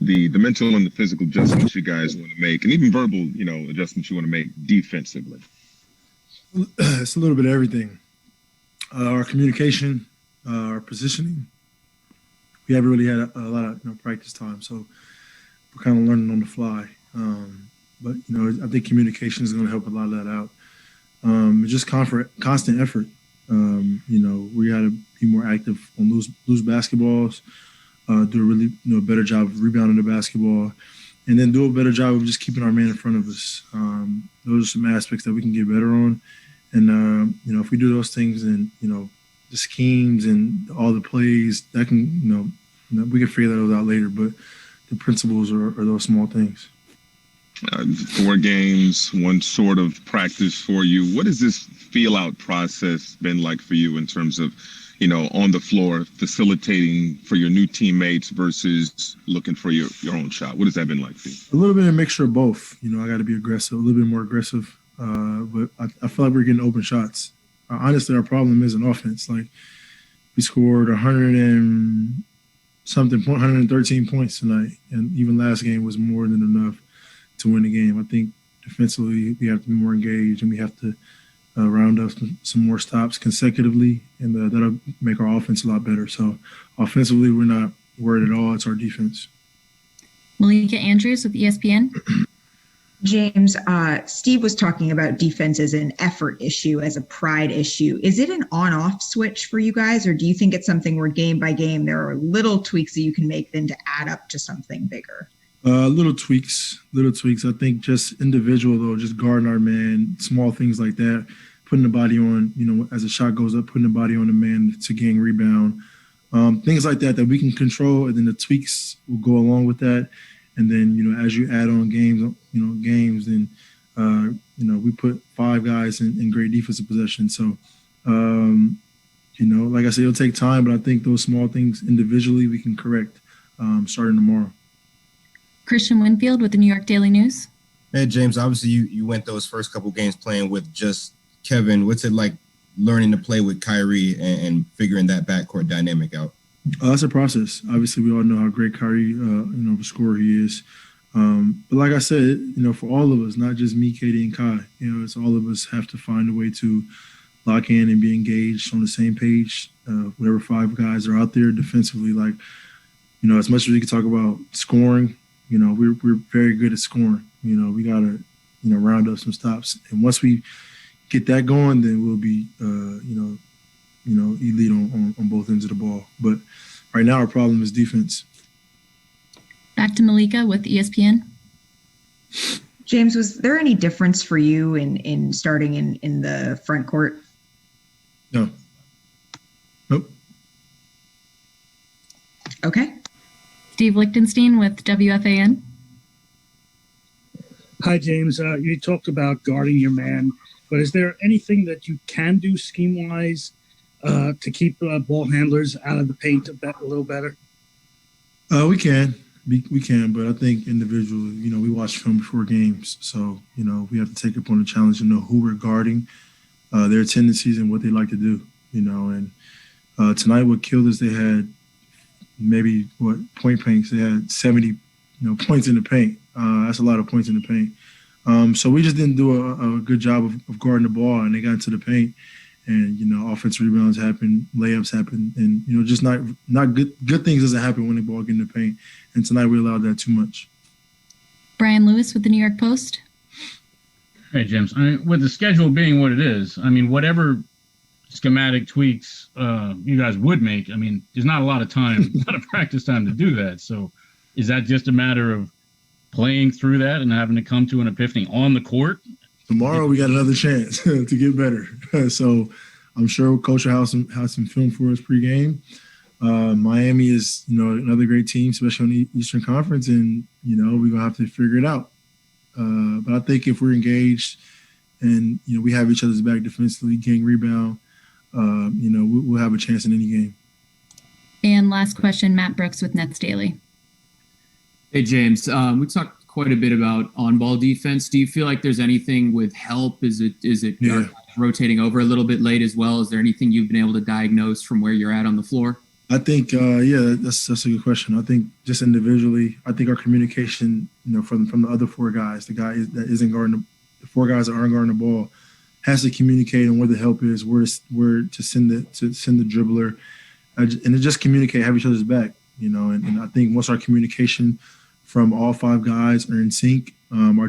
the mental and the physical adjustments you guys want to make, and even verbal, adjustments you want to make defensively? It's a little bit of everything. Our communication, our positioning. We haven't really had a lot of practice time, so we're kind of learning on the fly. But I think communication is going to help a lot of that out. Just constant effort. We got to be more active on loose basketballs. Do a really better job of rebounding the basketball, and then do a better job of just keeping our man in front of us. Those are some aspects that we can get better on. And if we do those things, and the schemes and all the plays, that can we can figure those out later. But the principles are those small things. 4 games, one sort of practice for you. What has this feel-out process been like for you in terms of, on the floor, facilitating for your new teammates versus looking for your own shot? What has that been like for you? A little bit of a mixture of both. I got to be aggressive, a little bit more aggressive. But I feel like we're getting open shots. Honestly, our problem is an offense. Like, we scored 113 points tonight, and even last game was more than enough to win the game. I think defensively we have to be more engaged, and we have to round up some more stops consecutively, and that'll make our offense a lot better. So offensively, we're not worried at all. It's our defense. Malika Andrews with ESPN. James, Steve was talking about defense as an effort issue, as a pride issue. Is it an on-off switch for you guys, or do you think it's something where game by game there are little tweaks that you can make then to add up to something bigger? Little tweaks. I think just individual, though, just guarding our man, small things like that, putting the body on, as the shot goes up, putting the body on the man to gain rebound. Things like that we can control, and then the tweaks will go along with that. And then, as you add on games, then, we put 5 guys in great defensive possession. So, like I said, it'll take time, but I think those small things individually we can correct starting tomorrow. Christian Winfield with the New York Daily News. Hey, James, obviously you went those first couple games playing with just Kevin. What's it like learning to play with Kyrie and figuring that backcourt dynamic out? That's a process. Obviously, we all know how great Kyrie, of a scorer he is. But like I said, for all of us, not just me, Katie, and Kai, it's all of us have to find a way to lock in and be engaged on the same page. Whatever 5 guys are out there defensively, like, as much as we can talk about scoring, we're very good at scoring. We got to, round up some stops. And once we get that going, then we'll be, elite on both ends of the ball. But right now our problem is defense. Back to Malika with ESPN. James, was there any difference for you in starting in the front court? No. Nope. Okay. Steve Lichtenstein with WFAN. Hi, James. You talked about guarding your man, but is there anything that you can do scheme-wise to keep ball handlers out of the paint a little better? We can, but I think individually, we watch film before games, so we have to take upon the challenge to know who we're guarding, their tendencies, and what they like to do. And tonight, what killed us, they had maybe point paints. They had 70, points in the paint. That's a lot of points in the paint. So we just didn't do a good job of guarding the ball, and they got into the paint. And, offensive rebounds happen, layups happen, and, just not good things doesn't happen when the ball get in the paint. And tonight we allowed that too much. Brian Lewis with the New York Post. Hey, James. With the schedule being what it is, whatever schematic tweaks you guys would make, there's not a lot of time, not a practice time to do that. So is that just a matter of playing through that and having to come to an epiphany on the court? Tomorrow we got another chance to get better. So I'm sure Coach will have some film for us pregame. Miami is, another great team, especially on the Eastern Conference, and, we're going to have to figure it out. But I think if we're engaged and, we have each other's back defensively, getting rebound, we'll have a chance in any game. And last question, Matt Brooks with Nets Daily. Hey, James. We talked quite a bit about on-ball defense. Do you feel like there's anything with help? Is it rotating over a little bit late as well? Is there anything you've been able to diagnose from where you're at on the floor? I think, yeah, that's a good question. I think just individually, I think our communication, from the other four guys, the guy that isn't guarding the four guys that aren't guarding the ball, has to communicate on where the help is, where to send the dribbler, and to just communicate, have each other's back, And I think once our communication from all five guys are in sync, our